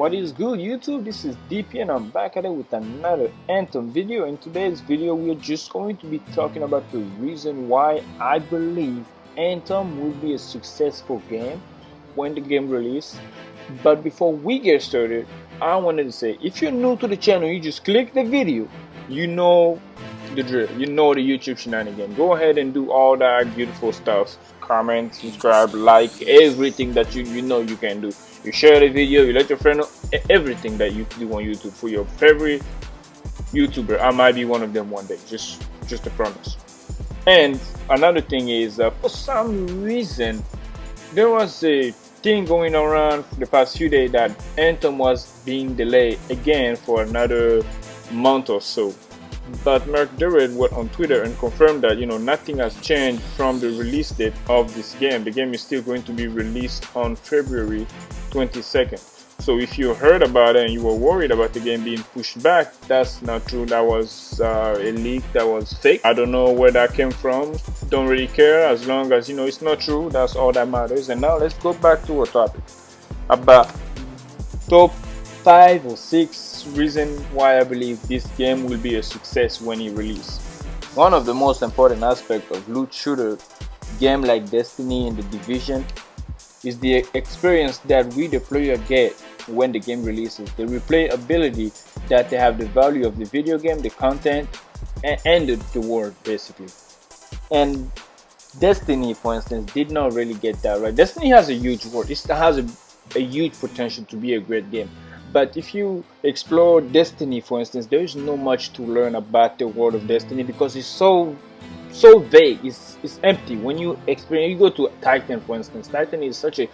What is good, YouTube? This is DP and I'm back at it with another Anthem video. In today's video we are just going to be talking about the reason why I believe Anthem will be a successful game when the game releases. But before we get started, I wanted to say, if you're new to the channel, you just click the video, you know the drill, you know the YouTube shenanigans. Go ahead and do all that beautiful stuff. Comment, subscribe, like, everything that you know you can do. You share the video, you let your friend know, everything that you do on YouTube for your favorite YouTuber. I might be one of them one day, just a promise. And another thing is, for some reason, there was a thing going around the past few days that Anthem was being delayed again for another month or so. But Mark Durrett went on Twitter and confirmed that nothing has changed from the release date of this game. The game is still going to be released on February 22nd. So if you heard about it and you were worried about the game being pushed back, that's not true. That was a leak, that was fake. I don't know where that came from. Don't really care, as long as it's not true. That's all that matters. And now let's go back to our topic about top 5 or 6 reasons why I believe this game will be a success when it releases. One of the most important aspects of loot shooter game like Destiny and The Division is the experience that we the player get when the game releases. The replayability that they have, the value of the video game, the content, and the world basically. And Destiny, for instance, did not really get that right. Destiny has a huge world. It has a huge potential to be a great game. But if you explore Destiny, for instance, there is not much to learn about the world of Destiny because it's so vague. It's empty. When you go to Titan, for instance, Titan is such a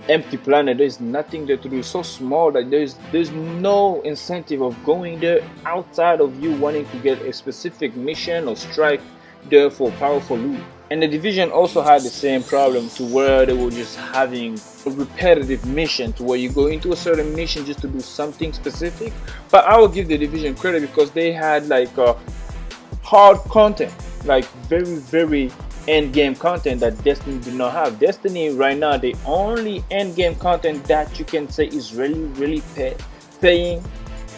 empty planet. There's nothing there to do. It's so small that there's no incentive of going there outside of you wanting to get a specific mission or strike there for powerful loot. And The Division also had the same problem, to where they were just having a repetitive mission, to where you go into a certain mission just to do something specific. But I will give The Division credit because they had like hard content, like very end game content that Destiny did not have. Destiny right now, the only end game content that you can say is really paying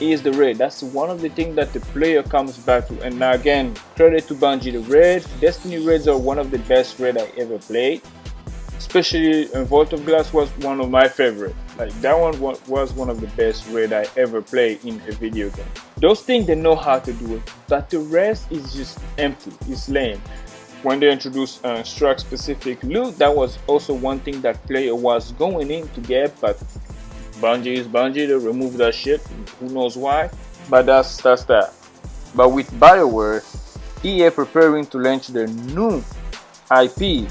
is the raid. That's one of the things that the player comes back to. And now again, credit to Bungie, the raid, Destiny raids are one of the best raid I ever played. Especially Vault of Glass was one of my favorite. Like that one was one of the best raid I ever played in a video game. Those things, they know how to do it, but the rest is just empty. It's lame. When they introduced struck specific loot, that was also one thing that player was going in to get, but Bungie is Bungie. They remove that shit. Who knows why? But that's that. But with BioWare, EA preparing to launch their new IP,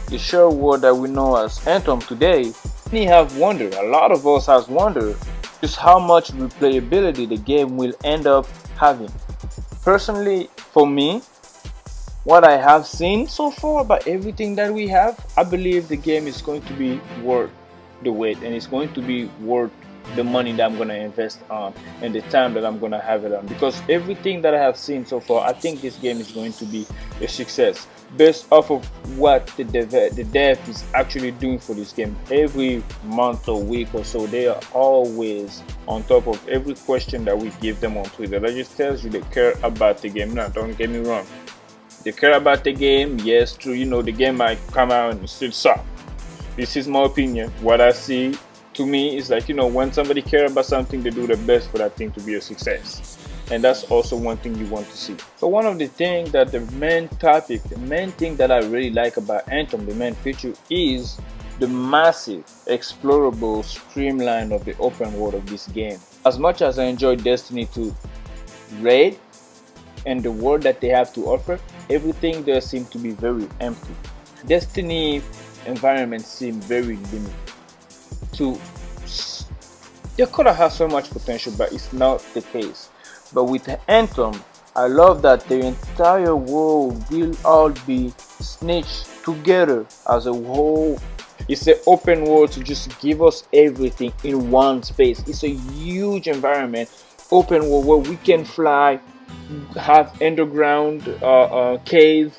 the shared world that we know as Anthem today, many have wondered, a lot of us has wondered, just how much replayability the game will end up having. Personally, for me, what I have seen so far about everything that we have, I believe the game is going to be worth the wait, and it's going to be worth the money that I'm going to invest on and the time that I'm going to have it on, because everything that I have seen so far, I think this game is going to be a success based off of what the dev is actually doing for this game. Every month or week or so, they are always on top of every question that we give them on Twitter. That just tells you they care about the game. Now, don't get me wrong, they care about the game. Yes, true, the game might come out and still suck. This is my opinion. What I see, to me, is like, when somebody cares about something, they do their best for that thing to be a success. And that's also one thing you want to see. So one of the things that the main thing that I really like about Anthem, the main feature, is the massive, explorable streamline of the open world of this game. As much as I enjoy Destiny 2 raid and the world that they have to offer, everything there seems to be very empty. Destiny environments seem very limited. They could have had so much potential, but it's not the case. But with Anthem, I love that the entire world will all be snitched together as a whole. It's an open world to just give us everything in one space. It's a huge environment, open world, where we can fly, have underground cave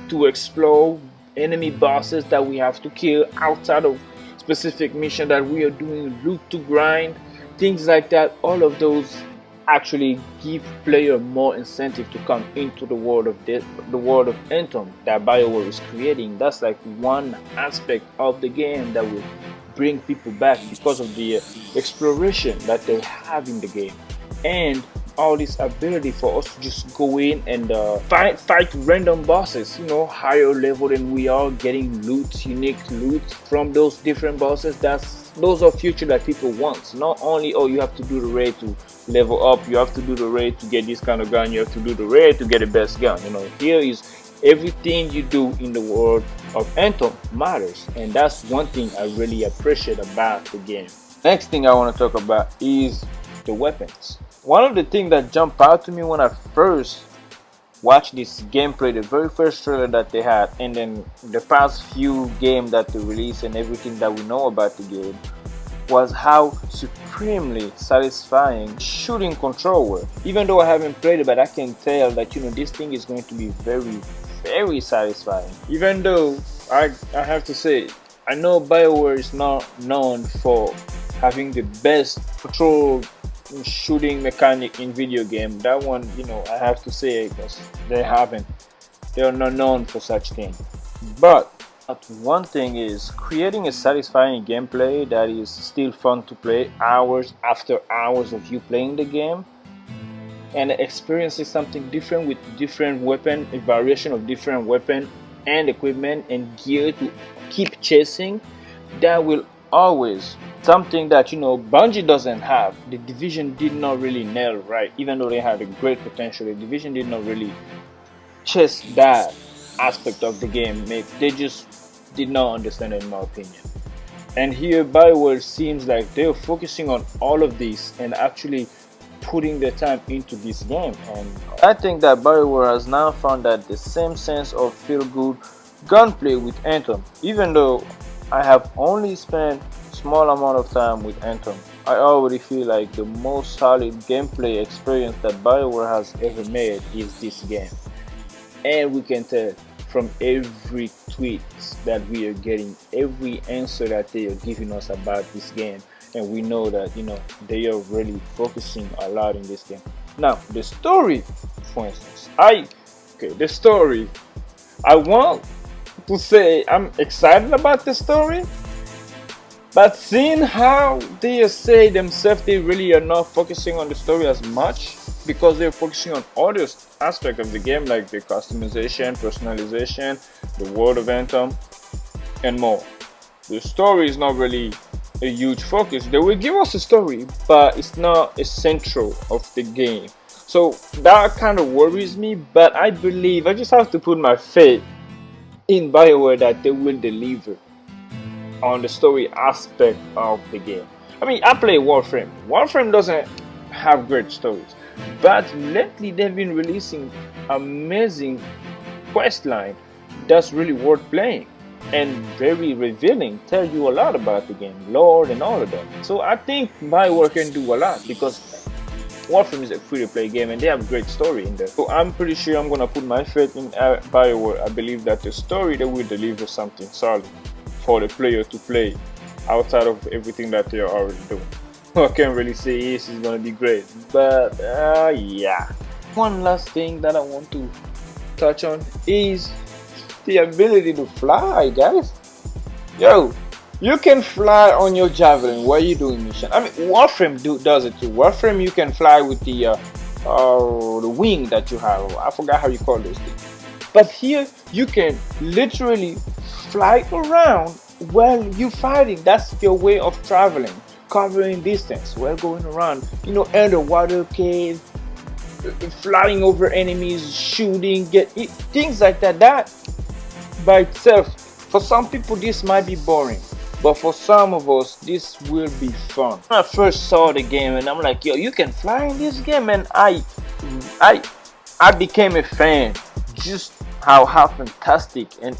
to explore, enemy bosses that we have to kill outside of specific mission that we are doing, loot to grind. things like that, all of those actually give player more incentive to come into the world of the world of Anthem that BioWare is creating. That's like one aspect of the game that will bring people back because of the exploration that they have in the game, and all this ability for us to just go in and fight random bosses, you know, higher level than we are, getting loot, unique loot from those different bosses. Those are future that people want. Not only, oh, you have to do the raid to level up, you have to do the raid to get this kind of gun, you have to do the raid to get the best gun. You know, here is everything you do in the world of Anthem matters, and that's one thing I really appreciate about the game. Next thing I want to talk about is the weapons. One of the things that jumped out to me when I first watched this gameplay, the very first trailer that they had, and then the past few games that they released and everything that we know about the game, was how supremely satisfying shooting control were. Even though I haven't played it, but I can tell that, you know, this thing is going to be very satisfying. Even though I have to say, I know BioWare is not known for having the best control shooting mechanic in video game. That one, you know, I have to say, because they are not known for such things. But one thing is creating a satisfying gameplay that is still fun to play hours after hours of you playing the game, and experiencing something different with different weapon, a variation of different weapon and equipment and gear to keep chasing. That will always something that, you know, Bungie doesn't have. The Division did not really nail right. Even though they had a great potential, the Division did not really chase that aspect of the game. They just did not understand it, in my opinion. And here BioWare seems like they're focusing on all of this and actually putting their time into this game. And I think that BioWare has now found that the same sense of feel-good gunplay with Anthem. Even though I have only spent small amount of time with Anthem, I already feel like the most solid gameplay experience that BioWare has ever made is this game. And we can tell from every tweet that we are getting, every answer that they are giving us about this game, and we know that, you know, they are really focusing a lot in this game. Now the story, for instance, the story, I want to say I'm excited about the story, but seeing how they say themselves, they really are not focusing on the story as much, because they're focusing on other aspects of the game, like the customization, personalization, the world of Anthem, and more. The story is not really a huge focus. They will give us a story, but it's not essential of the game. So that kind of worries me, but I believe, I just have to put my faith in BioWare that they will deliver on the story aspect of the game. I mean, I play Warframe. Warframe doesn't have great stories, but lately they've been releasing amazing quest line that's really worth playing and very revealing, tell you a lot about the game, lore and all of that. So I think BioWare can do a lot, because Warframe is a free-to-play game and they have a great story in there. So I'm pretty sure I'm gonna put my faith in BioWare. I believe that the story, they will deliver something solid for the player to play outside of everything that they are already doing. I can't really say this is gonna be great, but yeah. One last thing that I want to touch on is the ability to fly, guys. Yo, you can fly on your javelin while you're doing mission. I mean, Warframe does it too. Warframe, you can fly with the wing that you have. I forgot how you call those things. But here, you can literally fly around while you're fighting. That's your way of traveling, covering distance while going around. You know, underwater cave, flying over enemies, shooting, things like that. That by itself, for some people this might be boring, but for some of us this will be fun. When I first saw the game and I'm like, yo, you can fly in this game, and I became a fan. Just how fantastic and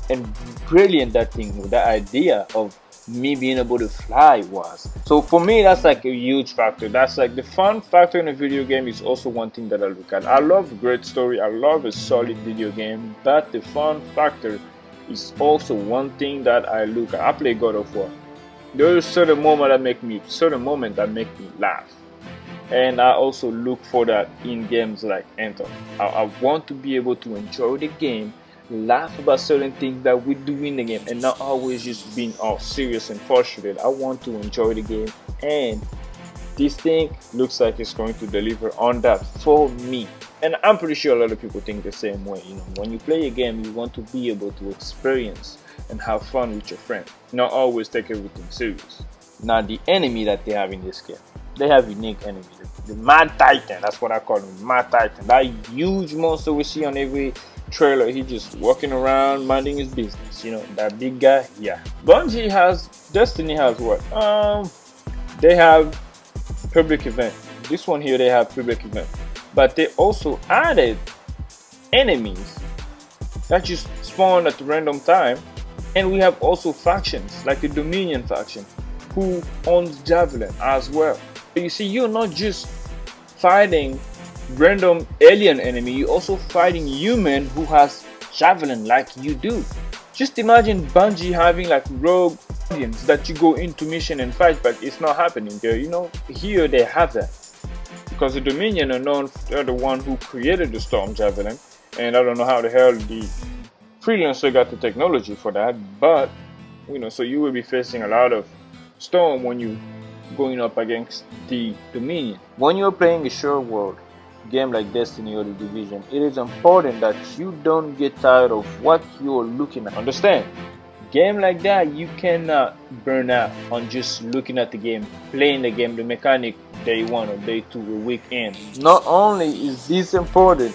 brilliant that thing, that idea of me being able to fly was. So for me, that's like a huge factor. That's like the fun factor in a video game is also one thing that I look at. I love a great story, I love a solid video game, but the fun factor is also one thing that I look at. I play God of War. There are certain moment that make me laugh. And I also look for that in games like Anthem. I want to be able to enjoy the game, laugh about certain things that we do in the game, and not always just being all serious and frustrated. I want to enjoy the game, and this thing looks like it's going to deliver on that for me. And I'm pretty sure a lot of people think the same way. You know, when you play a game, you want to be able to experience and have fun with your friend, not always take everything serious. Now, the enemy that they have in this game, they have unique enemies. The Mad Titan, that's what I call him, Mad Titan. That huge monster we see on every trailer. He just walking around, minding his business. You know, that big guy. Yeah. Destiny has what? They have public event. This one here, they have public event. But they also added enemies that just spawn at random time. And we have also factions, like the Dominion faction, who owns Javelin as well. You see, you're not just fighting random alien enemy, you're also fighting human who has Javelin like you do. Just imagine Bungie having like rogue audience that you go into mission and fight, but it's not happening there. You know, here they have that. Because the Dominion are known, they're the one who created the Storm Javelin. And I don't know how the hell the freelancer got the technology for that, but you know, so you will be facing a lot of storm when you going up against the Dominion. When you're playing a short world game like Destiny or the Division, it is important that you don't get tired of what you're looking at. Understand? Game like that, you cannot burn out on just looking at the game, playing the game, the mechanic day 1 or day 2 or weekend. Not only is this important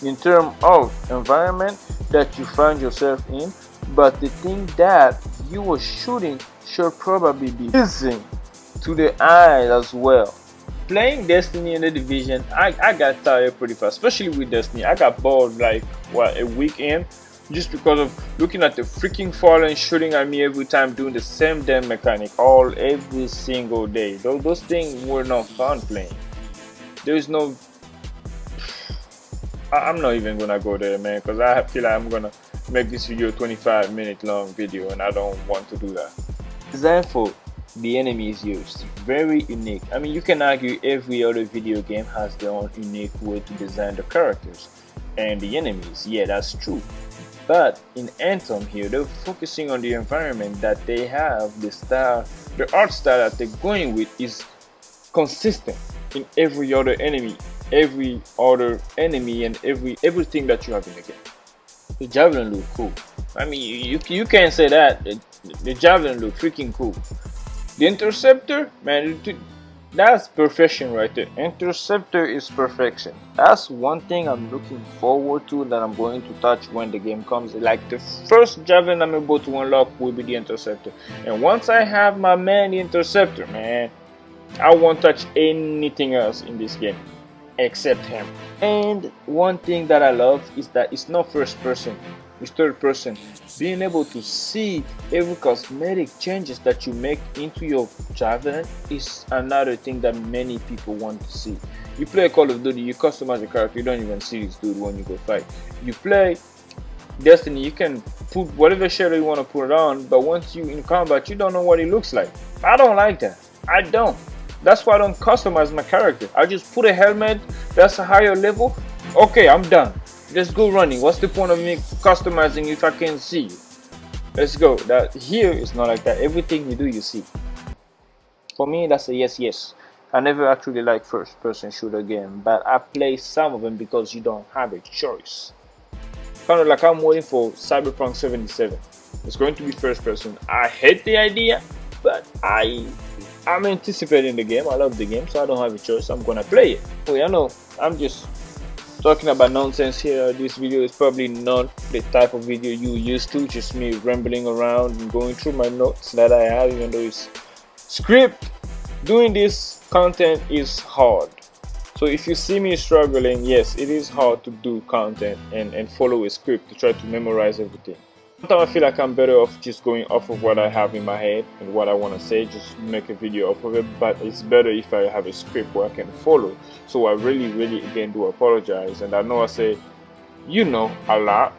in terms of environment that you find yourself in, but the thing that you are shooting should probably be pleasing to the eyes as well. Playing Destiny in the Division, I got tired pretty fast, especially with Destiny. I got bored like what, a weekend, just because of looking at the freaking Fallen shooting at me every time, doing the same damn mechanic every single day. Those things were not fun playing. There's no, I'm not even gonna go there, man, because I feel like I'm gonna make this video a 25-minute long video, and I don't want to do that. Example, the enemies used, very unique. I mean, you can argue every other video game has their own unique way to design the characters and the enemies. Yeah, that's true. But in Anthem here, they're focusing on the environment that they have, the style, the art style that they're going with is consistent in every other enemy and everything that you have in the game. The Javelin look cool. I mean, you can't say that. The Javelin look freaking cool. The Interceptor, man, that's perfection right there. Interceptor is perfection. That's one thing I'm looking forward to, that I'm going to touch when the game comes. Like, the first Javelin I'm able to unlock will be the Interceptor. And once I have my man, the Interceptor, man, I won't touch anything else in this game except him. And one thing that I love is that it's not first person, it's third person. Being able to see every cosmetic changes that you make into your Javelin is another thing that many people want to see. You play Call of Duty, you customize your character, you don't even see this dude when you go fight. You play Destiny, you can put whatever shadow you want to put it on, but once you in combat, you don't know what it looks like. I don't like that. I don't. That's why I don't customize my character. I just put a helmet that's a higher level. Okay, I'm done. Let's go running. What's the point of me customizing if I can't see you? Let's go. That here is not like that. Everything you do, you see. For me, that's a yes. I never actually like first person shooter game, but I play some of them because you don't have a choice. Kind of like I'm waiting for Cyberpunk 77. It's going to be first person. I hate the idea, but I'm anticipating the game. I love the game, so I don't have a choice. I'm gonna play it. Oh, I know I'm just talking about nonsense here. This video is probably not the type of video you used to, just me rambling around and going through my notes that I have, even though it's script. Doing this content is hard. So if you see me struggling, yes, it is hard to do content and follow a script to try to memorize everything. Sometimes I feel like I'm better off just going off of what I have in my head and what I want to say, just make a video off of it. But it's better if I have a script where I can follow. So I really again do apologize, and I know I say, you know, a lot,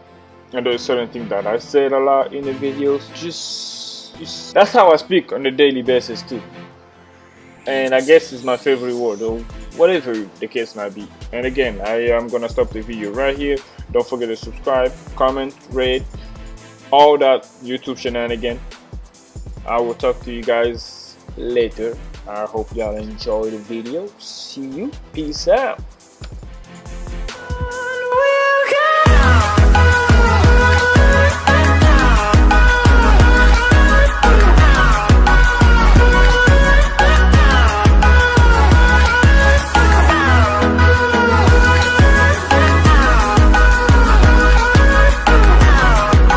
and there's certain things that I said a lot in the videos. Just That's how I speak on a daily basis too. And I guess it's my favorite word, or whatever the case might be. And again, I am gonna stop the video right here. Don't forget to subscribe, comment, rate, all that YouTube shenanigan. I will talk to you guys later. I hope y'all enjoy the video. See you. Peace out.